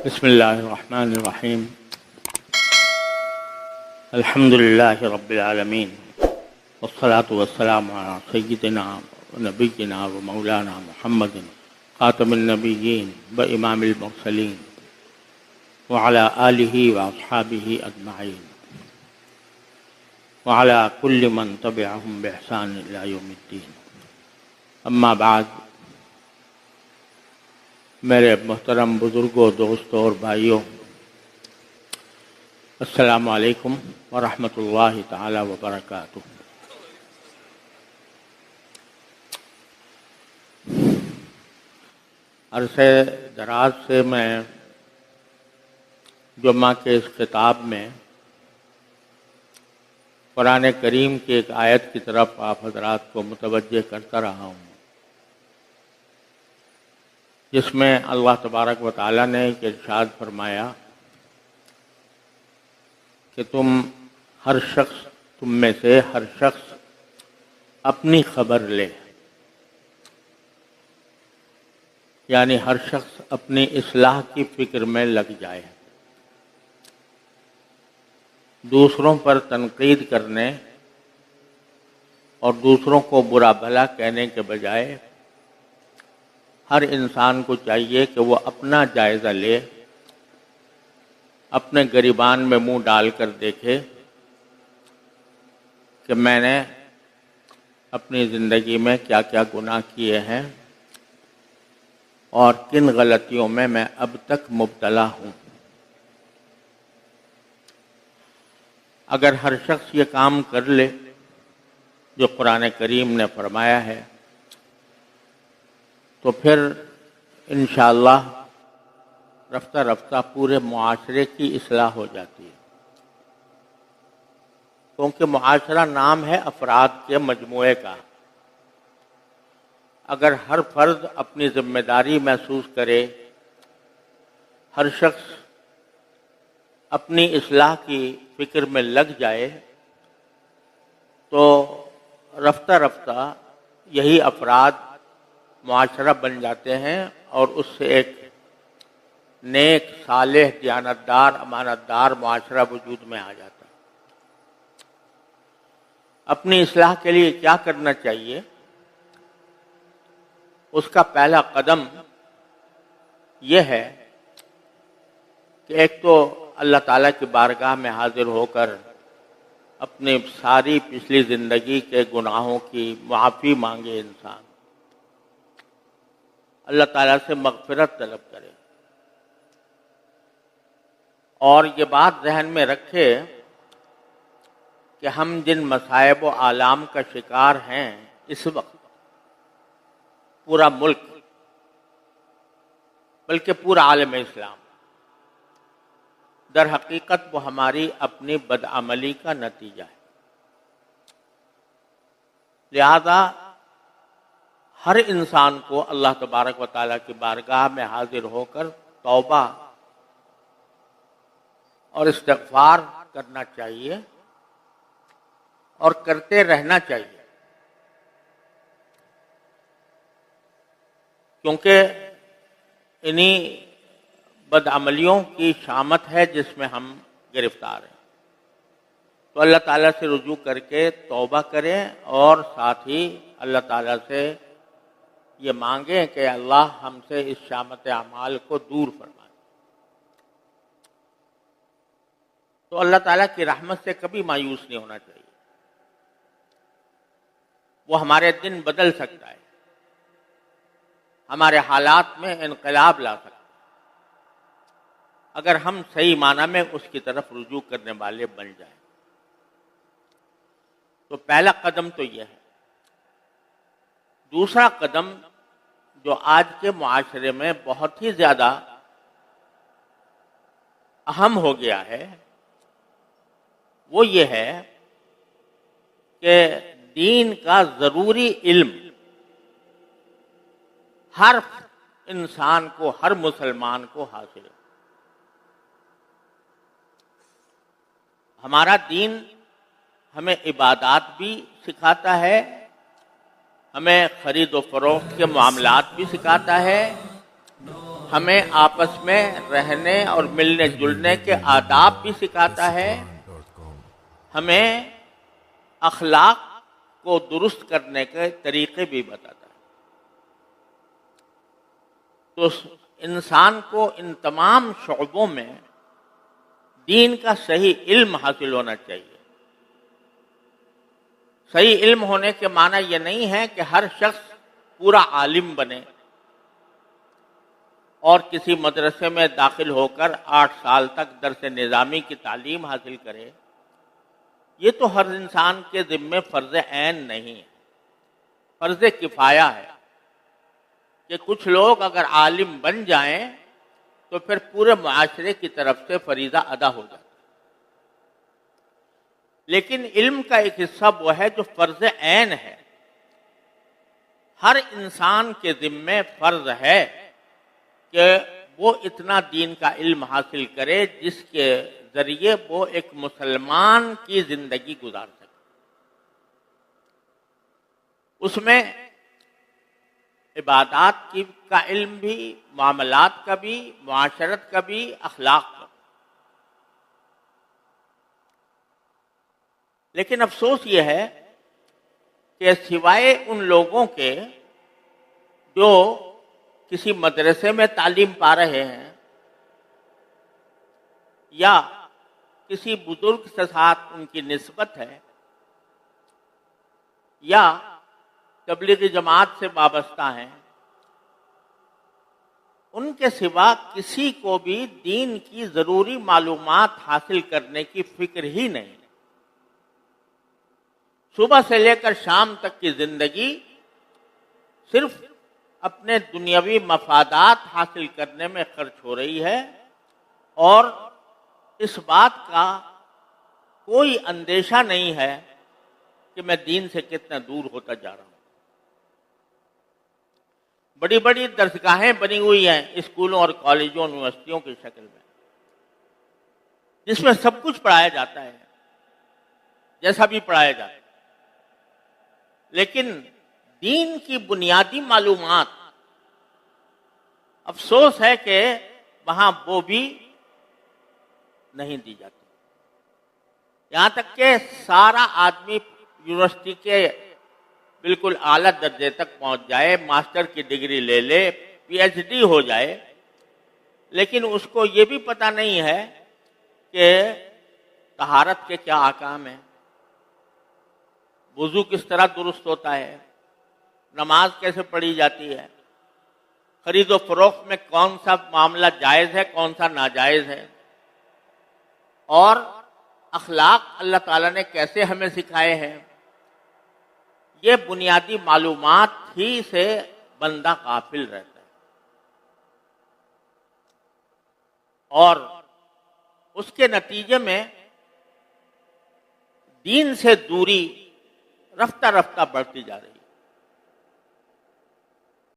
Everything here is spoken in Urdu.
بسم الله الرحمن الرحيم. الحمد لله رب العالمين، والصلاة والسلام على سيدنا ونبينا ومولانا محمد خاتم النبيين وإمام المرسلين وعلى آله وأصحابه أجمعين وعلى كل من تبعهم بإحسان إلى يوم الدين. أما بعد، میرے محترم بزرگوں، دوستوں اور بھائیوں، السلام علیکم ورحمۃ اللہ تعالی وبرکاتہ۔ عرصے دراز سے میں جمعہ کے اس خطاب میں قرآن کریم کی ایک آیت کی طرف آپ حضرات کو متوجہ کرتا رہا ہوں، جس میں اللہ تبارک و تعالیٰ نے ایک ارشاد فرمایا کہ تم میں سے ہر شخص اپنی خبر لے، یعنی ہر شخص اپنی اصلاح کی فکر میں لگ جائے، دوسروں پر تنقید کرنے اور دوسروں کو برا بھلا کہنے کے بجائے ہر انسان کو چاہیے کہ وہ اپنا جائزہ لے، اپنے گریبان میں منہ ڈال کر دیکھے کہ میں نے اپنی زندگی میں کیا کیا گناہ کیے ہیں اور کن غلطیوں میں میں اب تک مبتلا ہوں۔ اگر ہر شخص یہ کام کر لے جو قرآن کریم نے فرمایا ہے تو پھر انشاءاللہ رفتہ رفتہ پورے معاشرے کی اصلاح ہو جاتی ہے، کیونکہ معاشرہ نام ہے افراد کے مجموعے کا۔ اگر ہر فرد اپنی ذمہ داری محسوس کرے، ہر شخص اپنی اصلاح کی فکر میں لگ جائے تو رفتہ رفتہ یہی افراد معاشرہ بن جاتے ہیں اور اس سے ایک نیک، صالح، دیانتدار، امانتدار معاشرہ وجود میں آ جاتا ہے۔ اپنی اصلاح کے لیے کیا کرنا چاہیے؟ اس کا پہلا قدم یہ ہے کہ ایک تو اللہ تعالیٰ کی بارگاہ میں حاضر ہو کر اپنی ساری پچھلی زندگی کے گناہوں کی معافی مانگے، انسان اللہ تعالیٰ سے مغفرت طلب کرے، اور یہ بات ذہن میں رکھے کہ ہم جن مصائب و آلام کا شکار ہیں اس وقت، پورا ملک بلکہ پورا عالم اسلام، در حقیقت وہ ہماری اپنی بدعملی کا نتیجہ ہے۔ لہذا ہر انسان کو اللہ تبارک و تعالیٰ کی بارگاہ میں حاضر ہو کر توبہ اور استغفار کرنا چاہیے اور کرتے رہنا چاہیے، کیونکہ انہی بدعملیوں کی شامت ہے جس میں ہم گرفتار ہیں۔ تو اللہ تعالیٰ سے رجوع کر کے توبہ کریں اور ساتھ ہی اللہ تعالیٰ سے یہ مانگیں کہ اللہ ہم سے اس شامت اعمال کو دور فرمائے۔ تو اللہ تعالیٰ کی رحمت سے کبھی مایوس نہیں ہونا چاہیے، وہ ہمارے دن بدل سکتا ہے، ہمارے حالات میں انقلاب لا سکتا ہے، اگر ہم صحیح معنی میں اس کی طرف رجوع کرنے والے بن جائیں۔ تو پہلا قدم تو یہ ہے۔ دوسرا قدم جو آج کے معاشرے میں بہت ہی زیادہ اہم ہو گیا ہے وہ یہ ہے کہ دین کا ضروری علم ہر انسان کو، ہر مسلمان کو حاصل ہے۔ ہمارا دین ہمیں عبادات بھی سکھاتا ہے، ہمیں خرید و فروخت کے معاملات بھی سکھاتا ہے، ہمیں آپس میں رہنے اور ملنے جلنے کے آداب بھی سکھاتا ہے، ہمیں اخلاق کو درست کرنے کے طریقے بھی بتاتا ہے۔ تو انسان کو ان تمام شعبوں میں دین کا صحیح علم حاصل ہونا چاہیے۔ صحیح علم ہونے کے معنی یہ نہیں ہے کہ ہر شخص پورا عالم بنے اور کسی مدرسے میں داخل ہو کر 8 سال تک درس نظامی کی تعلیم حاصل کرے۔ یہ تو ہر انسان کے ذمے فرض عین نہیں ہے، فرض کفایہ ہے کہ کچھ لوگ اگر عالم بن جائیں تو پھر پورے معاشرے کی طرف سے فریضہ ادا ہو جاتا ہے۔ لیکن علم کا ایک حصہ وہ ہے جو فرض عین ہے، ہر انسان کے ذمے فرض ہے کہ وہ اتنا دین کا علم حاصل کرے جس کے ذریعے وہ ایک مسلمان کی زندگی گزار سکے۔ اس میں عبادات کا علم بھی، معاملات کا بھی، معاشرت کا بھی، اخلاق کا بھی۔ لیکن افسوس یہ ہے کہ سوائے ان لوگوں کے جو کسی مدرسے میں تعلیم پا رہے ہیں یا کسی بزرگ کے ساتھ ان کی نسبت ہے یا تبلیغی جماعت سے وابستہ ہیں، ان کے سوا کسی کو بھی دین کی ضروری معلومات حاصل کرنے کی فکر ہی نہیں۔ صبح سے لے کر شام تک کی زندگی صرف اپنے دنیاوی مفادات حاصل کرنے میں خرچ ہو رہی ہے اور اس بات کا کوئی اندیشہ نہیں ہے کہ میں دین سے کتنا دور ہوتا جا رہا ہوں۔ بڑی بڑی درسگاہیں بنی ہوئی ہیں اسکولوں اور کالجوں یونیورسٹیوں کی شکل میں، جس میں سب کچھ پڑھایا جاتا ہے جیسا بھی پڑھایا جاتا ہے، لیکن دین کی بنیادی معلومات افسوس ہے کہ وہاں وہ بھی نہیں دی جاتی۔ یہاں تک کہ سارا آدمی یونیورسٹی کے بالکل اعلیٰ درجے تک پہنچ جائے، ماسٹر کی ڈگری لے لے، پی ایچ ڈی ہو جائے، لیکن اس کو یہ بھی پتہ نہیں ہے کہ طہارت کے کیا احکام ہیں، وضو کس طرح درست ہوتا ہے، نماز کیسے پڑھی جاتی ہے، خرید و فروخت میں کون سا معاملہ جائز ہے کون سا ناجائز ہے، اور اخلاق اللہ تعالیٰ نے کیسے ہمیں سکھائے ہیں۔ یہ بنیادی معلومات ہی سے بندہ غافل رہتا ہے اور اس کے نتیجے میں دین سے دوری رفتہ رفتہ بڑھتی جا رہی ہے۔